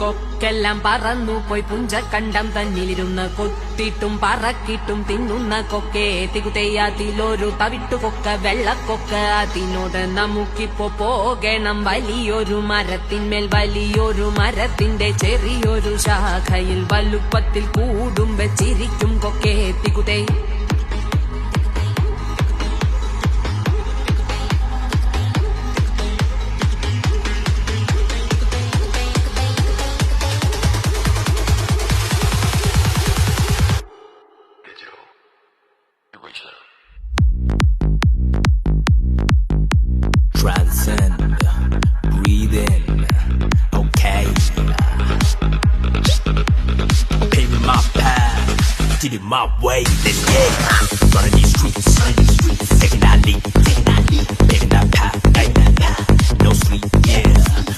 കൊക്കെല്ലാം പറന്നു പോയി പുഞ്ചക്കണ്ടം തന്നിലിരുന്ന് കൊത്തിട്ടും പറക്കിട്ടും തിന്നുന്ന കൊക്കെ തികുതെയ്യാതിലൊരു തവിട്ടുകൊക്ക വെള്ളക്കൊക്ക അതിനോട് നമുക്കിപ്പോ പോകണം വലിയൊരു മരത്തിന്മേൽ വലിയൊരു മരത്തിന്റെ ചെറിയൊരു ശാഖയിൽ വലുപ്പത്തിൽ കൂടും വെച്ചിരിക്കും കൊക്കെ തികുതേ Transcend, breathe in, okay. Paving my path, did it my way, let's get running these streets, taking that leap, paving that path, no sleep, yeah.